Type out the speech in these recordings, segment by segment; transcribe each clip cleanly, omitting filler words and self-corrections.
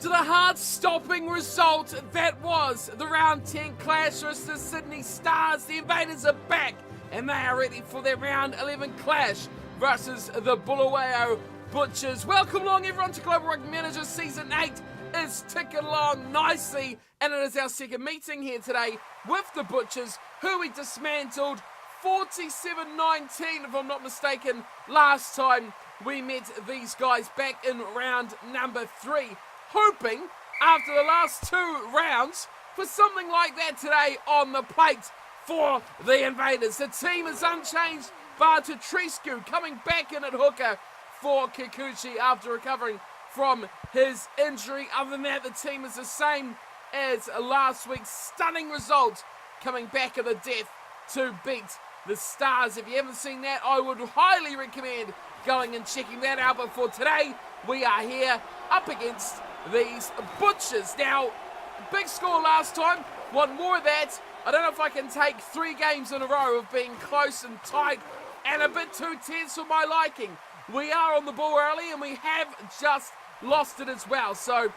After the heart-stopping result that was the round 10 clash versus the Sydney Stars, the Invaders are back and they are ready for their round 11 clash versus the Bulawayo Butchers. Welcome along everyone to Global Rugby Manager. Season 8 is ticking along nicely, and it is our second meeting here today with the Butchers, who we dismantled 47-19 if I'm not mistaken last time we met these guys back in round number 3. Hoping after the last 2 rounds for something like that today on the plate for the Invaders. The team is unchanged, bar Trescu coming back in at hooker for Kikuchi after recovering from his injury. Other than that, the team is the same as last week's stunning result, coming back at the death to beat the Stars. If you haven't seen that, I would highly recommend going and checking that out. But for today, we are here up against these Butchers. Now, big score last time, want more of that. I don't know if I can take 3 games in a row of being close and tight and a bit too tense for my liking. We are on the ball early and we have just lost it as well. So,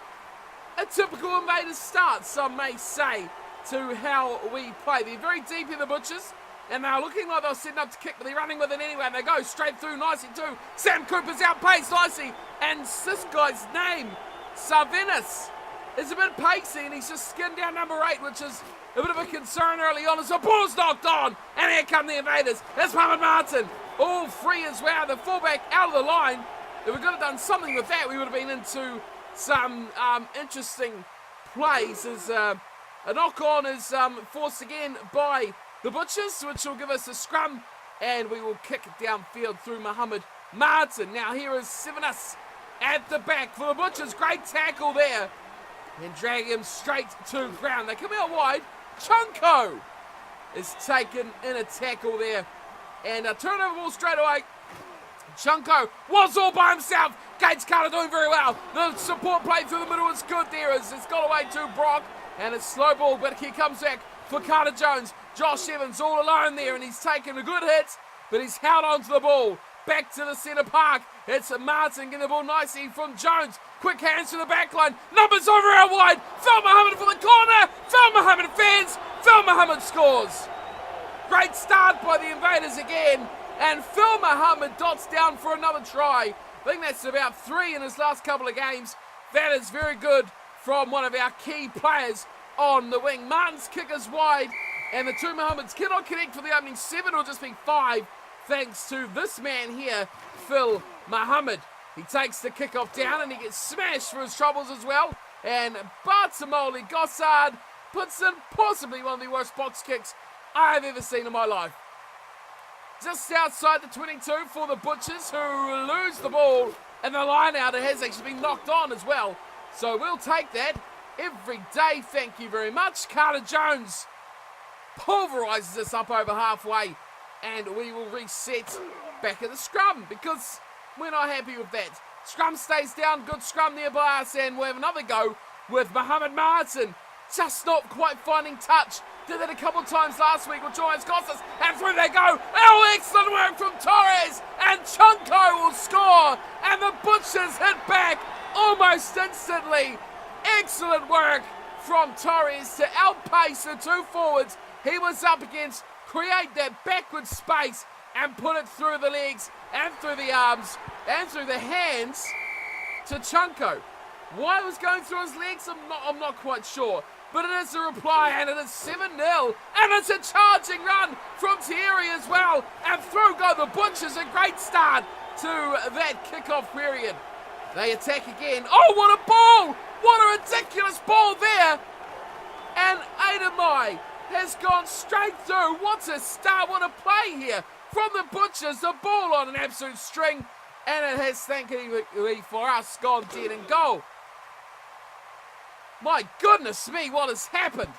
a typical Invaders start, some may say, to how we play. They're very deep in the Butchers, and they're looking like they're setting up to kick, but they're running with it anyway, and they go straight through nicely too. Sam Cooper's outpaced nicely, and this guy's name, Sarvenis, is a bit pacey, and he's just skinned down number 8, which is a bit of a concern early on as the ball's knocked on, and here come the Invaders. It's Mohammed Martin, all free as well. The fullback out of the line. If we could have done something with that, we would have been into some interesting plays as a knock-on is forced again by the Butchers, which will give us a scrum, and we will kick it downfield through Mohammed Martin. Now here is Sevenas at the back for the Butchers. Great tackle there, and drag him straight to ground. They come out wide. Chunko is taken in a tackle there, and a turnover ball straight away. Chunko was all by himself. Gates Carter doing very well. The support play through the middle is good there as it's got away to Brock, and it's slow ball, but he comes back for Carter Jones. Josh Evans all alone there, and he's taken a good hit, but he's held onto the ball. Back to the centre park. It's Martin getting the ball nicely from Jones. Quick hands to the back line. Numbers over out wide. Phil Muhammad for the corner. Phil Muhammad fans. Phil Muhammad scores. Great start by the Invaders again. And Phil Muhammad dots down for another try. I think that's about 3 in his last couple of games. That is very good from one of our key players on the wing. Martin's kick is wide, and the 2 Muhammads cannot connect for the opening 7. It'll just be 5, thanks to this man here, Phil Muhammad. He takes the kickoff down, and he gets smashed for his troubles as well. And Bartamoli Gossard puts in possibly one of the worst box kicks I've ever seen in my life. Just outside the 22 for the Butchers, who lose the ball, and the line out, it has actually been knocked on as well. So we'll take that every day, thank you very much. Carter Jones pulverises us up over halfway, and we will reset back at the scrum because we're not happy with that. Scrum stays down, good scrum there by us, and we'll have another go with Mohammed Martin. Just not quite finding touch. Did that a couple of times last week, which almost cost us, and through they go. Oh, excellent work from Torres, and Chunko will score, and the Butchers hit back almost instantly. Excellent work from Torres to outpace the 2 forwards he was up against, create that backward space, and put it through the legs, and through the arms, and through the hands to Chunko. Why it was going through his legs, I'm not quite sure. But it is a reply, and it is 7-0. And it's a charging run from Thierry as well. And through go the Butchers. A great start to that kickoff period. They attack again. Oh, what a ball! What a ridiculous ball there. And Adamai has gone straight through. What a start, what a play here from the Butchers. The ball on an absolute string. And it has, thankfully for us, gone dead in goal. My goodness me, what has happened?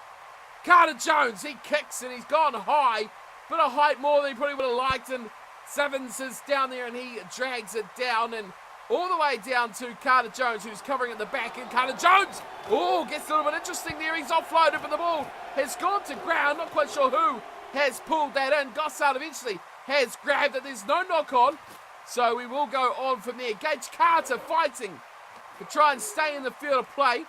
Carter Jones, he kicks and he's gone high. Bit of height more than he probably would have liked. And Sevens is down there and he drags it down and all the way down to Carter Jones, who's covering at the back. And Carter Jones, oh, gets a little bit interesting there. He's offloaded, but the ball has gone to ground. Not quite sure who has pulled that in. Gossard eventually has grabbed it. There's no knock on. So we will go on from there. Gage Carter fighting to try and stay in the field of play.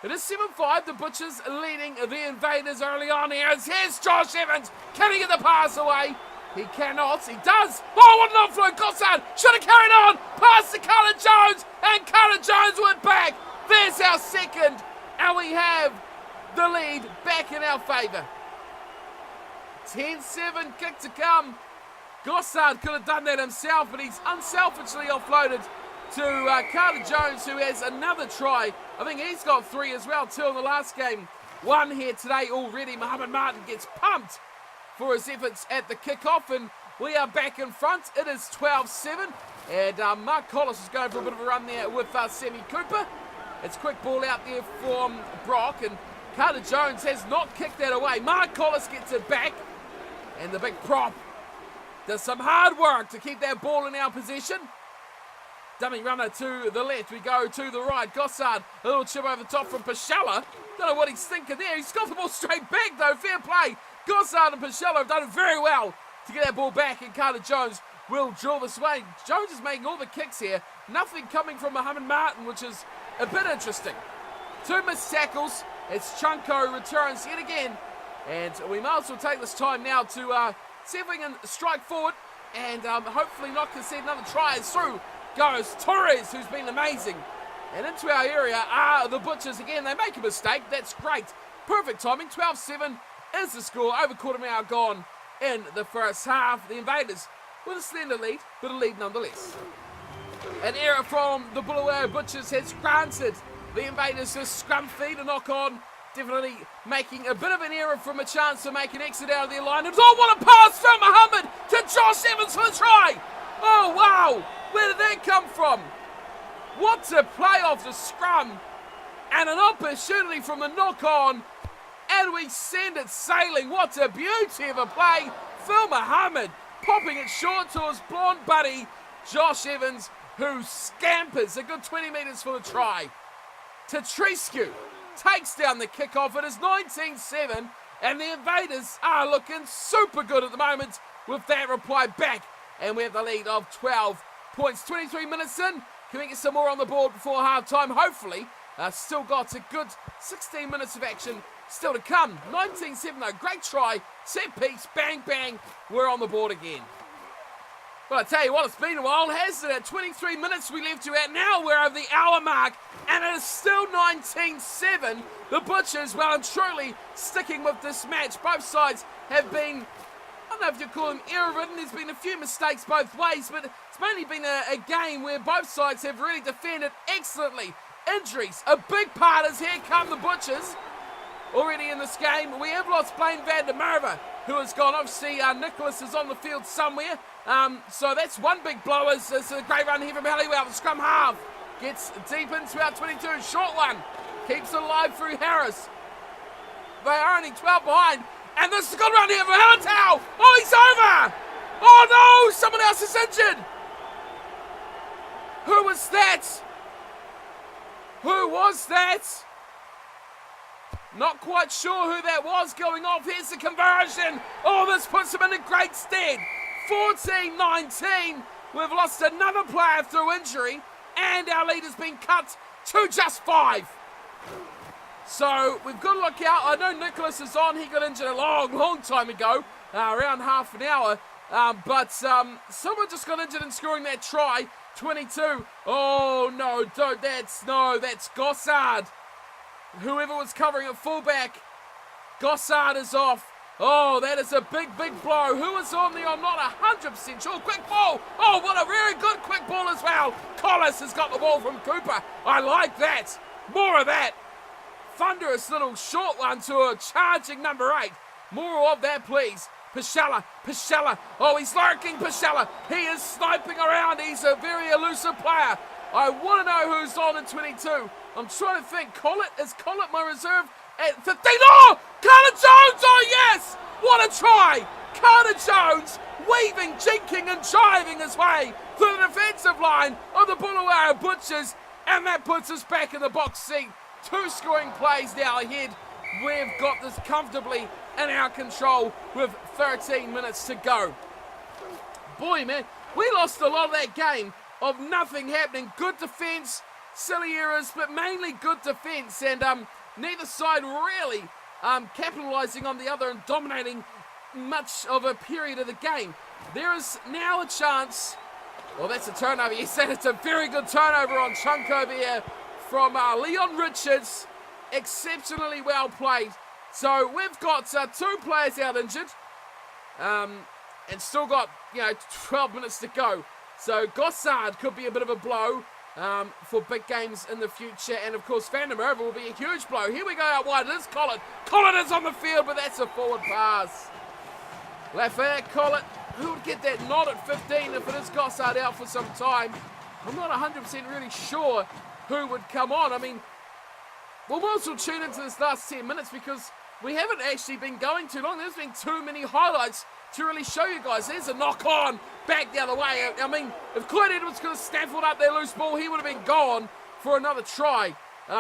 It is 7-5, the Butchers leading the Invaders early on here. Here's Josh Evans, can he get the pass away? He cannot, he does. Oh, what an offload, Gossard should have carried on. Pass to Carter Jones, and Carter Jones went back. There's our second, and we have the lead back in our favour. 10-7, kick to come. Gossard could have done that himself, but he's unselfishly offloaded to Carter Jones, who has another try. I think he's got 3 as well, 2 in the last game. 1 here today already. Mohammed Martin gets pumped for his efforts at the kickoff, and we are back in front. It is 12-7, and Mark Collis is going for a bit of a run there with Sammy Cooper. It's quick ball out there for Brock, and Carter Jones has not kicked that away. Mark Collis gets it back, and the big prop does some hard work to keep that ball in our possession. Dummy runner to the left, we go to the right. Gossard, a little chip over the top from Pashella. Don't know what he's thinking there. He's got the ball straight back though, fair play. Gossard and Pashella have done it very well to get that ball back, and Carter Jones will draw this way. Jones is making all the kicks here. Nothing coming from Mohammed Martin, which is a bit interesting. 2 missed tackles as Chunko returns yet again. And we might as well take this time now to see if we can strike forward and hopefully not concede another try. As through goes Torres, who's been amazing. And into our area are the Butchers again. They make a mistake. That's great. Perfect timing. 12-7 is the score. Over quarter mile gone in the first half. The Invaders with a slender lead, but a lead nonetheless. An error from the Bulawayo Butchers has granted the Invaders a scrum feed, a knock on. Definitely making a bit of an error from a chance to make an exit out of their line. Oh, what a pass from Muhammad to Josh Evans for the try. Oh, wow. Where did that come from? What a play off the scrum. And an opportunity from the knock-on. And we send it sailing. What a beauty of a play. Phil Muhammad popping it short to his blonde buddy, Josh Evans, who scampers a good 20 metres for the try. Tatriscu takes down the kickoff. It is 19-7, and the Invaders are looking super good at the moment with that reply back. And we have the lead of 12 points. 23 minutes in. Can we get some more on the board before half-time? Hopefully. Still got a good 16 minutes of action still to come. 19-7 though. Great try. Set piece. Bang, bang. We're on the board again. Well, I tell you what, it's been a while, hasn't it? 23 minutes we left you at. Now we're over the hour mark, and it is still 19-7. The Butchers, well and truly, sticking with this match. Both sides have been, I don't know if you call them error-ridden. There's been a few mistakes both ways, but it's mainly been a game where both sides have really defended excellently. Injuries, a big part as here come the Butchers. Already in this game, we have lost Blaine van der Merwe, who has gone. Obviously, Nicholas is on the field somewhere. So that's one big blow. It's a great run here from Halliwell. The scrum half gets deep into our 22. Short one. Keeps it alive through Harris. They are only 12 behind. And this is a good run here from Hallentow. Oh, he's over. Oh, no. Someone else is injured. Who was that? Who was that? Not quite sure who that was going off. Here's the conversion. Oh, this puts him in a great stead. 14-19. We've lost another player through injury, and our lead has been cut to just 5. So we've got to look out. I know Nicholas is on. He got injured a long time ago, around half an hour. But someone just got injured in scoring that try. 22. Oh, no, that's Gossard. Whoever was covering at fullback, Gossard is off. Oh, that is a big blow. Who is on there? I'm not 100% sure. Quick ball. Oh, what a very good quick ball as well. Collis has got the ball from Cooper. I like that. More of that. Thunderous little short one to a charging number 8. More of that, please. Pashella. Oh, he's lurking, Pashella. He is sniping around. He's a very elusive player. I want to know who's on in 22. I'm trying to think. Is Collett my reserve at 15? Oh! Carter Jones! Oh, yes! What a try! Carter Jones weaving, jinking and driving his way through the defensive line of the Bulawayo Butchers, and that puts us back in the box seat. 2 scoring plays now ahead. We've got this comfortably in our control with 13 minutes to go. Boy, man, we lost a lot of that game of nothing happening. Good defence, silly errors, but mainly good defence, and neither side really capitalising on the other and dominating much of a period of the game. There is now a chance. Well, that's a turnover. Yes, and it's a very good turnover on chunk over here from Leon Richards. Exceptionally well played. So we've got 2 players out injured, and still got 12 minutes to go. So Gossard could be a bit of a blow for big games in the future, and of course Van der Merwe will be a huge blow. Here we go out wide. It is Collett. Collett is on the field, but that's a forward pass. Lafayette Collett. Who would get that nod at 15 if it is Gossard out for some time? I'm not 100% really sure who would come on. I mean, we'll also tune into this last 10 minutes because we haven't actually been going too long. There's been too many highlights to really show you guys. There's a knock on back the other way. I mean, if Clyde Edwards could have snaffled up their loose ball, he would have been gone for another try.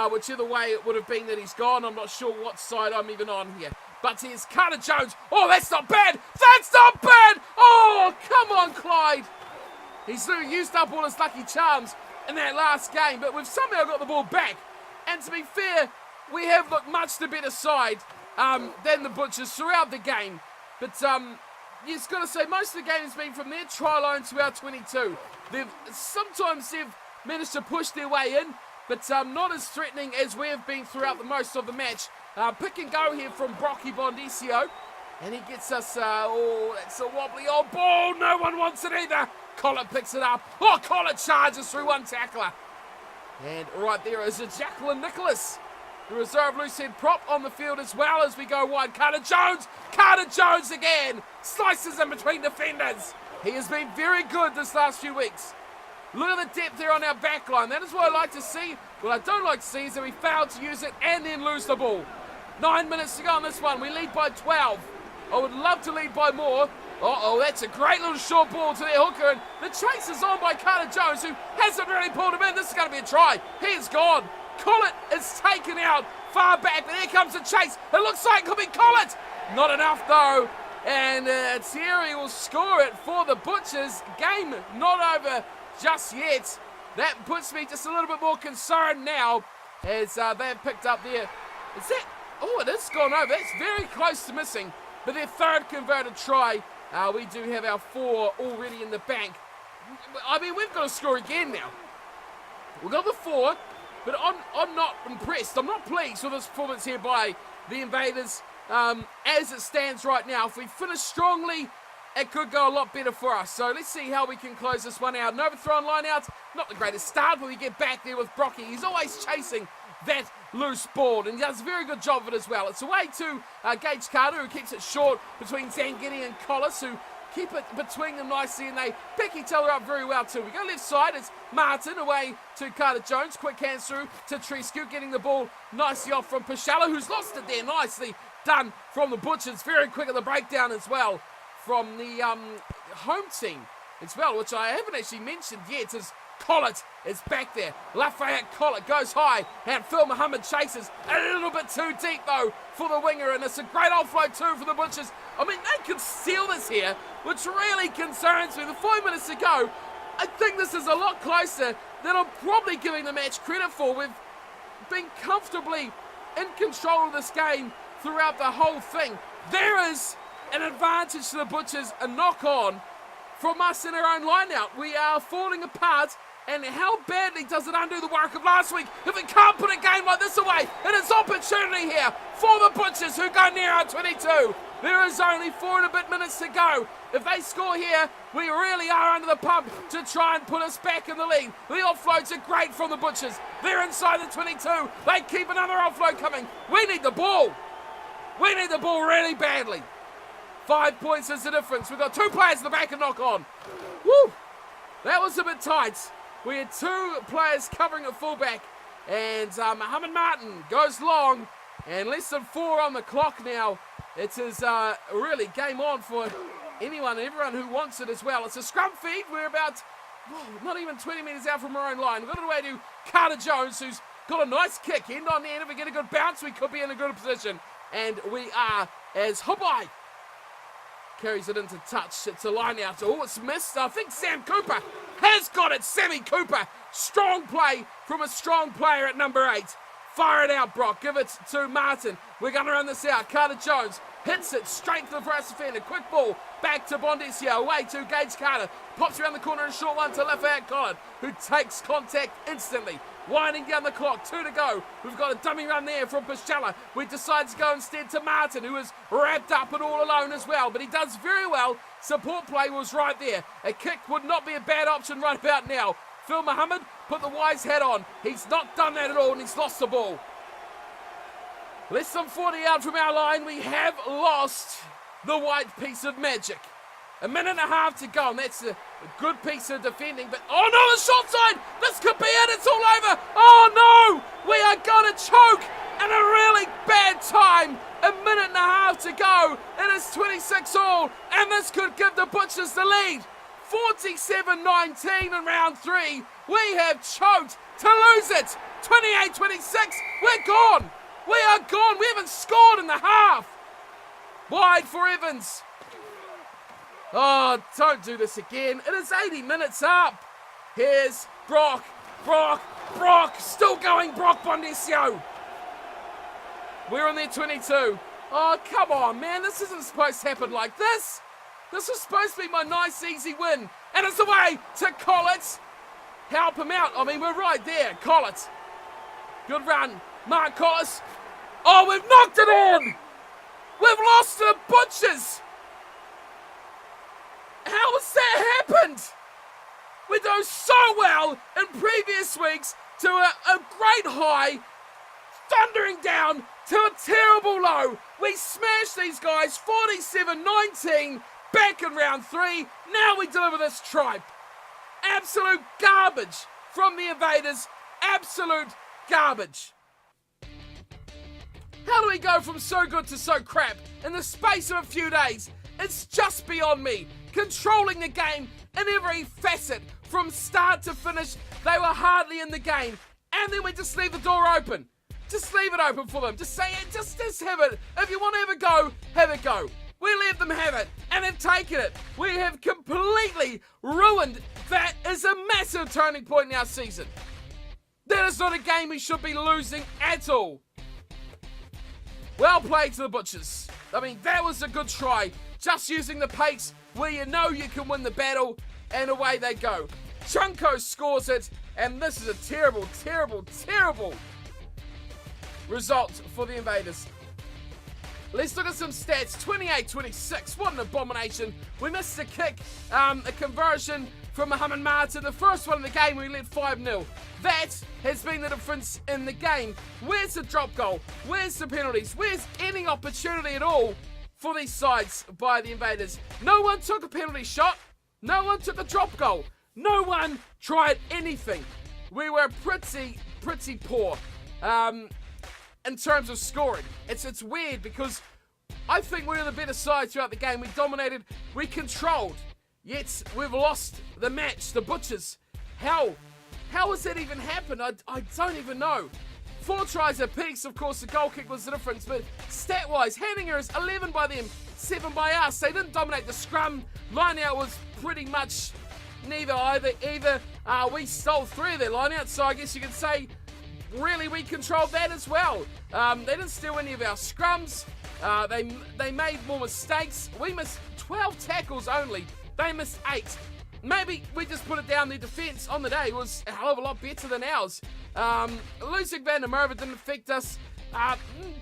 Whichever way it would have been that he's gone. I'm not sure what side I'm even on here. But here's Carter Jones. Oh, that's not bad. That's not bad. Oh, come on, Clyde. He's used up all his lucky charms in that last game, but we've somehow got the ball back. And to be fair, we have looked much the better side than the Butchers throughout the game. But you've got to say, most of the game has been from their try line to our 22. Sometimes they've managed to push their way in, but not as threatening as we have been throughout the most of the match. Pick and go here from Brocky Bondisio. And he gets us, oh, that's a wobbly old ball. No one wants it either. Collett picks it up. Oh, Collett charges through one tackler. And right there is a Jacqueline Nicholas, the reserve loose head prop on the field as well as we go wide. Carter Jones again. Slices in between defenders. He has been very good this last few weeks. Look at the depth there on our back line. That is what I like to see. What I don't like to see is that we fail to use it and then lose the ball. 9 minutes to go on this one. We lead by 12. I would love to lead by more. Uh-oh, that's a great little short ball to their hooker. And the chase is on by Carter Jones, who hasn't really pulled him in. This is going to be a try. He is gone. Collett is taken out far back, but here comes the chase. It looks like it could be Collett. Not enough, though. And Thierry will score it for the Butchers. Game not over just yet. That puts me just a little bit more concerned now as they've picked up their... Is that... Oh, it is gone over. That's very close to missing. But their third converted try. We do have our 4 already in the bank. I mean, we've got to score again now. We've got the 4, but I'm not impressed. I'm not pleased with this performance here by the Invaders. As it stands right now, if we finish strongly, it could go a lot better for us. So let's see how we can close this one out. An overthrown line out. Not the greatest start, but we get back there with Brocky. He's always chasing that loose ball, and he does a very good job of it as well. It's away to Gage Carter, who keeps it short between Zangini and Collis, who keep it between them nicely, and they pick each other up very well too. We go left side, it's Martin away to Carter Jones, quick hands through to Trescu, getting the ball nicely off from Pashalla, who's lost it there. Nicely done from the Butchers, very quick at the breakdown as well from the home team as well, which I haven't actually mentioned yet, is Collett is back there. Lafayette Collett goes high, and Phil Muhammad chases a little bit too deep though for the winger, and it's a great offload too for the Butchers. I mean, they could steal this here, which really concerns me. With 5 minutes to go, I think this is a lot closer than I'm probably giving the match credit for. We've been comfortably in control of this game throughout the whole thing. There is an advantage to the Butchers, a knock on from us in our own line-out. We are falling apart, and how badly does it undo the work of last week if it can't put a game like this away? And it's opportunity here for the Butchers, who go near our 22. There is only 4 and a bit minutes to go. If they score here, we really are under the pump to try and put us back in the lead. The offloads are great from the Butchers. They're inside the 22. They keep another offload coming. We need the ball. We need the ball really badly. 5 points is the difference. We've got 2 players in the back and knock on. Woo! That was a bit tight. We had 2 players covering at fullback, and Muhammad Martin goes long, and less than 4 on the clock now. It is really game on for anyone and everyone who wants it as well. It's a scrum feed. We're about not even 20 metres out from our own line. We've got it away to Carter Jones, who's got a nice kick. End on the end. If we get a good bounce, we could be in a good position. And we are, as Hubbai carries it into touch. It's a line out. Oh, it's missed. I think Sam Cooper has got it. Sammy Cooper. Strong play from a strong player at number 8. Fire it out, Brock. Give it to Martin. We're going to run this out. Carter Jones hits it straight to the first defender. Quick ball back to Bondesio. Away to Gage Carter. Pops around the corner and short one to Lafayette Collard, who takes contact instantly. Winding down the clock. 2 to go. We've got a dummy run there from Pichella. We decide to go instead to Martin, who is wrapped up and all alone as well. But he does very well. Support play was right there. A kick would not be a bad option right about now. Phil Muhammad put the wise hat on. He's not done that at all, and he's lost the ball. Less than 40 out from our line. We have lost the white piece of magic. A minute and a half to go, and that's a good piece of defending. But, oh no, the shot side! This could be it, it's all over! Oh no! We are going to choke in a really bad time. A minute and a half to go. It is 26 all, and this could give the Butchers the lead. 47-19 in round 3. We have choked to lose it. 28-26. We're gone. We are gone. We haven't scored in the half. Wide for Evans. Oh, don't do this again. It is 80 minutes up. Here's Brock. Still going, Brock Bondesio. We're on their 22. Oh, come on, man. This isn't supposed to happen like this. This was supposed to be my nice, easy win. And it's away to Collett. Help him out. I mean, we're right there. Collett. Good run. Mark Collett. Oh, we've knocked it on. We've lost to the Butchers. How has that happened? We do so well in previous weeks to a great high, thundering down to a terrible low. We smashed these guys 47-19. Back in round 3, now we deliver this tripe. Absolute garbage from the Invaders. Absolute garbage. How do we go from so good to so crap in the space of a few days? It's just beyond me. Controlling the game in every facet, from start to finish, they were hardly in the game. And then we just leave the door open. Just leave it open for them. Just say it, just have it. If you want to have a go, have a go. We let them have it, and they've taken it. We have completely ruined. That is a massive turning point in our season. That is not a game we should be losing at all. Well played to the Butchers. I mean, that was a good try. Just using the pace where you know you can win the battle, and away they go. Chunko scores it, and this is a terrible result for the Invaders. Let's look at some stats. 28-26. What an abomination. We missed a kick, a conversion from Muhammad Martin. The first one in the game, we led 5-0. That has been the difference in the game. Where's the drop goal? Where's the penalties? Where's any opportunity at all for these sides by the Invaders? No one took a penalty shot. No one took a drop goal. No one tried anything. We were pretty poor. In terms of scoring. It's weird because I think we were the better side throughout the game. We dominated, we controlled, yet we've lost the match. The Butchers, how has that even happened? I don't even know. 4 tries apiece, of course the goal kick was the difference, but stat-wise, handing errors 11 by them, 7 by us. They didn't dominate the scrum. Line-out was pretty much neither either. We stole 3 of their line-outs, so I guess you could say really we controlled that as well. They didn't steal any of our scrums. They made more mistakes. We missed 12 tackles only. They missed 8. Maybe we just put it down. Their defence on the day was a hell of a lot better than ours. Losing Van der Merwe didn't affect us.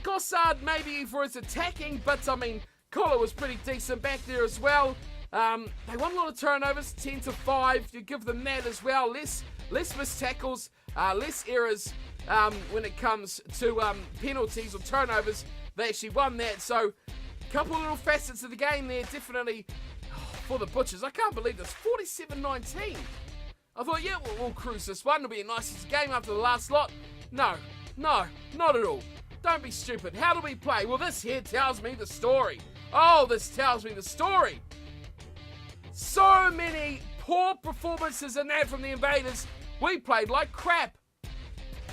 Gossard maybe for his attacking, but I mean, Collar was pretty decent back there as well. They won a lot of turnovers, 10-5. You give them that as well. Less missed tackles, less errors. When it comes to penalties or turnovers, they actually won that. So, a couple of little facets of the game there, definitely for the Butchers. I can't believe this, 47-19. I thought, yeah, we'll cruise this one. It'll be a nice game after the last lot. No, not at all. Don't be stupid. How do we play? Well, this here tells me the story. Oh, this tells me the story. So many poor performances in that from the Invaders. We played like crap.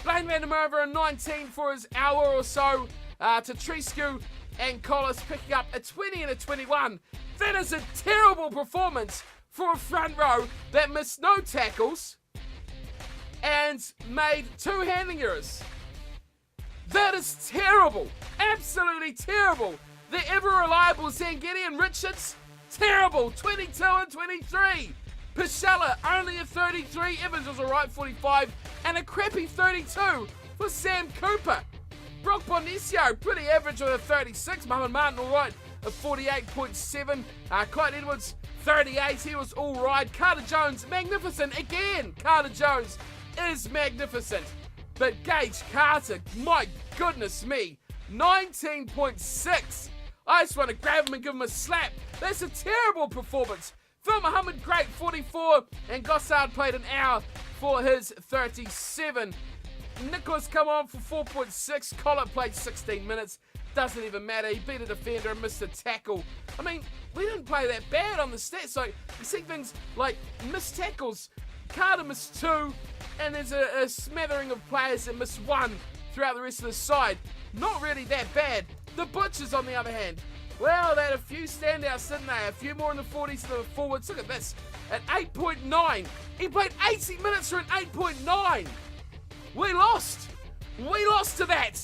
Blaine Van der Merwe in 19 for his hour or so. To Trescu and Collis picking up a 20 and a 21. That is a terrible performance for a front row that missed no tackles and made 2 handling errors. That is terrible. Absolutely terrible. The ever-reliable Zangedi and Richards, terrible. 22 and 23. Pashella, only a 33. Evans was a right 45. And a crappy 32 for Sam Cooper. Brock Bonicio, pretty average with a 36. Mohamed Martin, all right, a 48.7. Clyde Edwards, 38. He was all right. Carter Jones, magnificent again. Carter Jones is magnificent. But Gage Carter, my goodness me, 19.6. I just want to grab him and give him a slap. That's a terrible performance. Phil Muhammad, great, 44. And Gossard played an hour for his 37. Nicholas come on for 4.6. Collett played 16 minutes. Doesn't even matter. He beat a defender and missed a tackle. I mean, we didn't play that bad on the stats. So you see things like missed tackles. Carter missed 2. And there's a smattering of players that missed 1 throughout the rest of the side. Not really that bad. The Butchers, on the other hand, well, they had a few standouts, didn't they? A few more in the 40s than the forwards. Look at this. At 8.9. He played 80 minutes for an 8.9. We lost. We lost to that.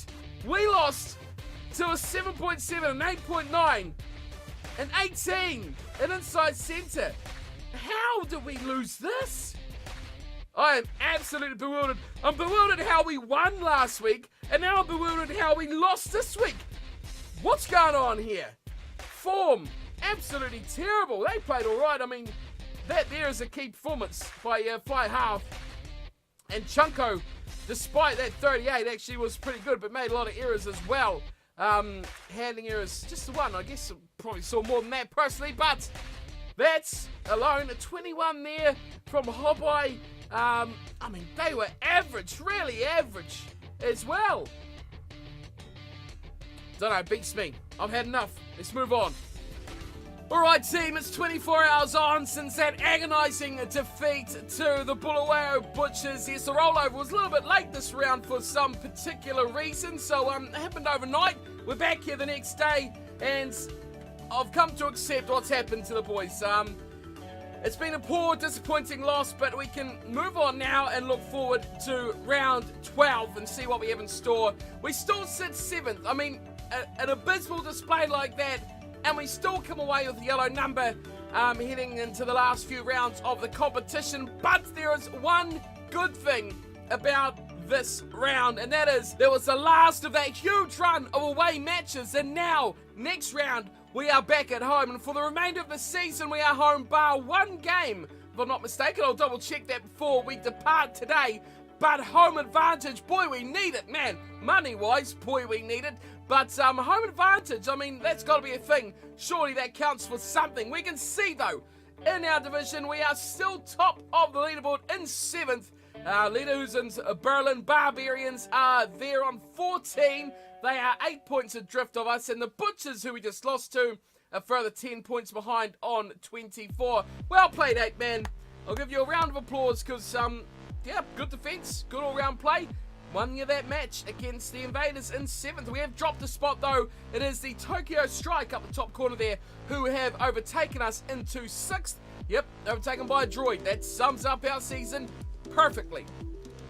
We lost to a 7.7, an 8.9, an 18, an inside centre. How did we lose this? I am absolutely bewildered. I'm bewildered how we won last week, and now I'm bewildered how we lost this week. What's going on here? Form, absolutely terrible. They played all right. I mean, that there is a key performance by Fly Half. And Chunko, despite that 38, actually was pretty good, but made a lot of errors as well. Handling errors, just the one. I guess I probably saw more than that personally, but that's alone. A 21 there from Hobby. I mean, they were average, really average as well. Don't know, beats me. I've had enough. Let's move on. Alright team, it's 24 hours on since that agonising defeat to the Bulawayo Butchers. Yes, the rollover was a little bit late this round for some particular reason, so it happened overnight. We're back here the next day, and I've come to accept what's happened to the boys. It's been a poor, disappointing loss, but we can move on now and look forward to round 12 and see what we have in store. We still sit 7th. I mean, an abysmal display like that, and we still come away with the yellow number heading into the last few rounds of the competition. But there is one good thing about this round, and that is there was the last of that huge run of away matches, and now, next round, we are back at home. And for the remainder of the season, we are home bar one game. If I'm not mistaken, I'll double check that before we depart today. But home advantage, boy, we need it, man. Money-wise, boy, we need it. But home advantage, I mean, that's got to be a thing. Surely that counts for something. We can see, though, in our division, we are still top of the leaderboard in 7th. Lederhusen's Berlin Barbarians are there on 14. They are 8 points adrift of us. And the Butchers, who we just lost to, a further 10 points behind on 24. Well played, 8-man. I'll give you a round of applause because, yeah, good defence, good all-round play. Won you that match against the Invaders in 7th. We have dropped a spot, though. It is the Tokyo Strike up the top corner there who have overtaken us into 6th. Yep, overtaken by a droid. That sums up our season perfectly.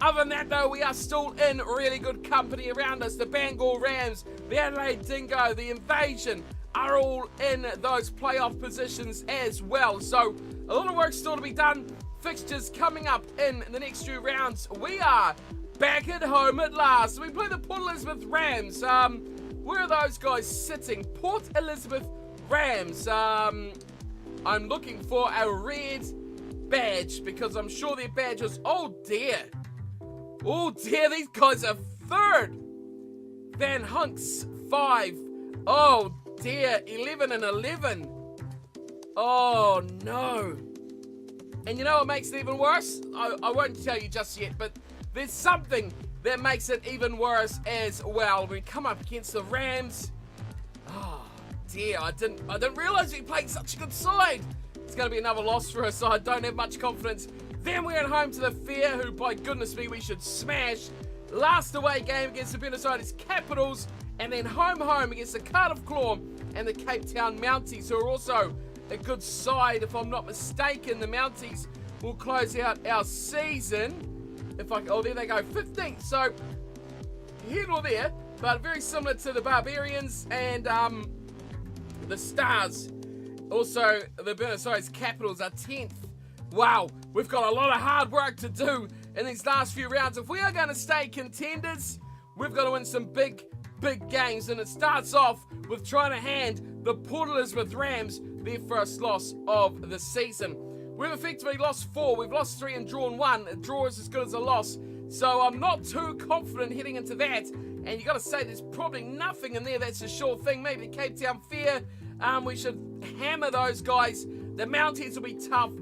Other than that, though, we are still in really good company around us. The Bangor Rams, the Adelaide Dingo, the Invasion are all in those playoff positions as well. So a lot of work still to be done. Fixtures coming up in the next few rounds. We are back at home at last. We play the Port Elizabeth Rams. Where are those guys sitting? Port Elizabeth Rams. I'm looking for a red badge because I'm sure their badge is... Oh dear. Oh dear, these guys are 3rd. Van Hunks 5. Oh dear, 11 and 11. Oh no. And you know what makes it even worse? I won't tell you just yet, but there's something that makes it even worse as well. We come up against the Rams. Oh dear, I didn't realise we played such a good side. It's going to be another loss for us, so I don't have much confidence. Then we're at home to the Fair, who, by goodness me, we should smash. Last away game against the Buenos Aires Capitals, and then home against the Cardiff Claw and the Cape Town Mounties, who are also a good side, if I'm not mistaken. The Mounties will close out our season. Oh, there they go, 15th. So, here or there, but very similar to the Barbarians and the Stars. Also, the Buenos Aires Capitals are 10th. Wow, we've got a lot of hard work to do in these last few rounds. If we are going to stay contenders, we've got to win some big games. And it starts off with trying to hand the Port Elizabeth Rams their first loss of the season. We've effectively lost 4. We've lost 3 and drawn 1. A draw is as good as a loss. So I'm not too confident heading into that. And you got to say there's probably nothing in there that's a sure thing. Maybe the Cape Town Fair. We should hammer those guys. The Mounties will be tough.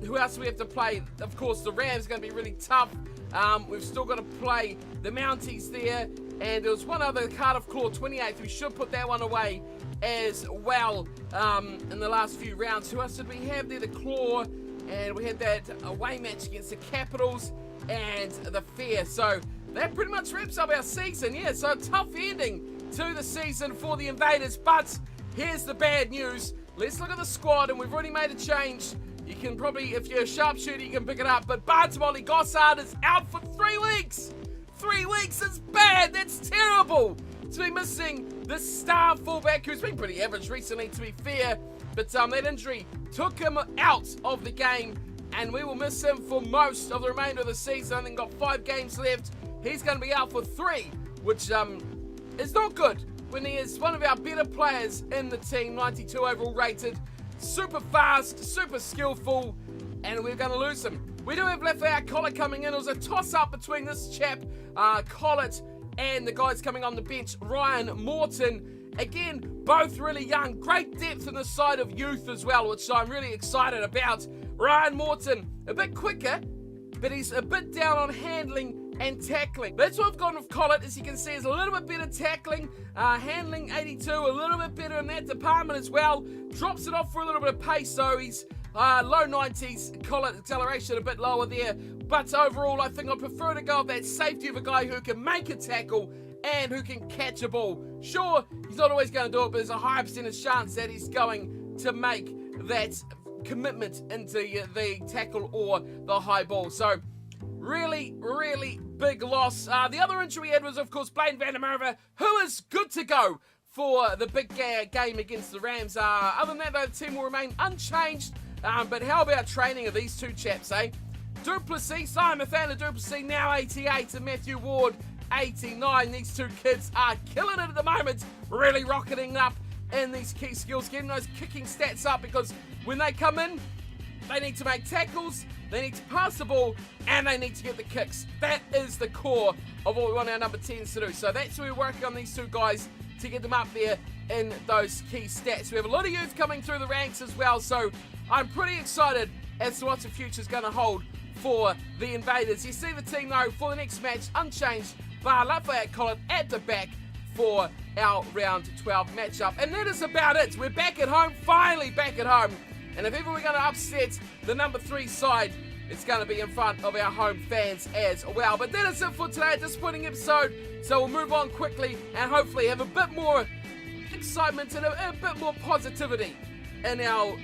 Who else do we have to play? Of course, the Rams are going to be really tough. We've still got to play the Mounties there. And there was one other, Cardiff Claw 28th. We should put that one away as well in the last few rounds. Who else did we have there? The Claw. And we had that away match against the Capitals and the Fair. So that pretty much wraps up our season. Yeah, so a tough ending to the season for the Invaders. But here's the bad news. Let's look at the squad, and we've already made a change. You can probably, if you're a sharpshooter, you can pick it up. But Bartamoli Gossard is out for 3 weeks. 3 weeks is bad. That's terrible. To be missing the star fullback, who's been pretty average recently, to be fair. But that injury took him out of the game, and we will miss him for most of the remainder of the season. I think got 5 games left. He's going to be out for 3, which is not good when he is one of our better players in the team, 92 overall rated, super fast, super skillful, and we're going to lose him. We do have Lafayette Collett coming in. It was a toss-up between this chap, Collett, and the guys coming on the bench, Ryan Morton. Again, both really young. Great depth in the side of youth as well, which I'm really excited about. Ryan Morton, a bit quicker, but he's a bit down on handling and tackling. That's what I've gone with Collett. As you can see, is a little bit better tackling, handling 82, a little bit better in that department as well. Drops it off for a little bit of pace, so he's low 90s. Collett acceleration a bit lower there, but overall I think I prefer to go with that safety of a guy who can make a tackle and who can catch a ball. Sure, he's not always going to do it, but there's a high percentage chance that he's going to make that commitment into the tackle or the high ball. So really big loss. The other injury we had was, of course, Blaine van der Merwe, who is good to go for the big game against the Rams. Other than that, though, the team will remain unchanged. But how about training of these two chaps, eh? Duplessis, I'm a fan of Duplessis, now 88, and Matthew Ward, 89. These two kids are killing it at the moment, really rocketing up in these key skills, getting those kicking stats up, because when they come in, they need to make tackles, they need to pass the ball, and they need to get the kicks. That is the core of what we want our number 10s to do. So that's where we're working on these two guys to get them up there in those key stats. We have a lot of youth coming through the ranks as well, so I'm pretty excited as to what the future is going to hold for the Invaders. You see the team, though, for the next match, unchanged, bar Lafayette Collett at the back for our round 12 matchup. And that is about it. We're back at home, finally back at home. And if ever we're going to upset the number 3 side, it's going to be in front of our home fans as well. But that is it for today. A disappointing episode. So we'll move on quickly and hopefully have a bit more excitement and a bit more positivity in our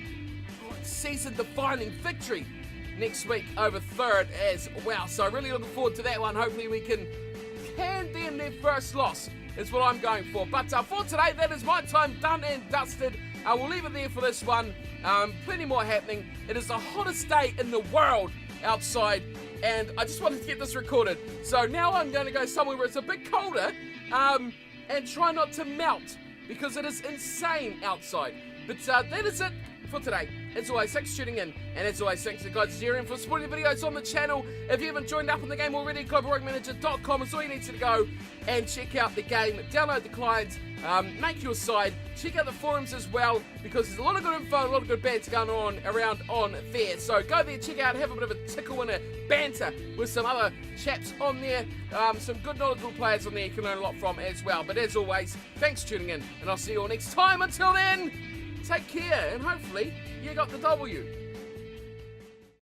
season-defining victory next week over third as well. So really looking forward to that one. Hopefully we can hand them their first loss is what I'm going for. But for today, that is my time done and dusted. We'll leave it there for this one. Plenty more happening. It is the hottest day in the world outside, and I just wanted to get this recorded. So now I'm going to go somewhere where it's a bit colder and try not to melt, because it is insane outside. But that is it for today. As always, thanks for tuning in, and as always, thanks to the guys here for supporting the videos on the channel. If you haven't joined up in the game already, globalrugmanager.com is all you need to go and check out the game, download the clients, make your side, check out the forums as well, because there's a lot of good info, a lot of good banter going on around on there. So go there, check out, have a bit of a tickle and a banter with some other chaps on there, some good knowledgeable players on there you can learn a lot from as well. But as always, thanks for tuning in, and I'll see you all next time. Until then, take care, and hopefully you got the W.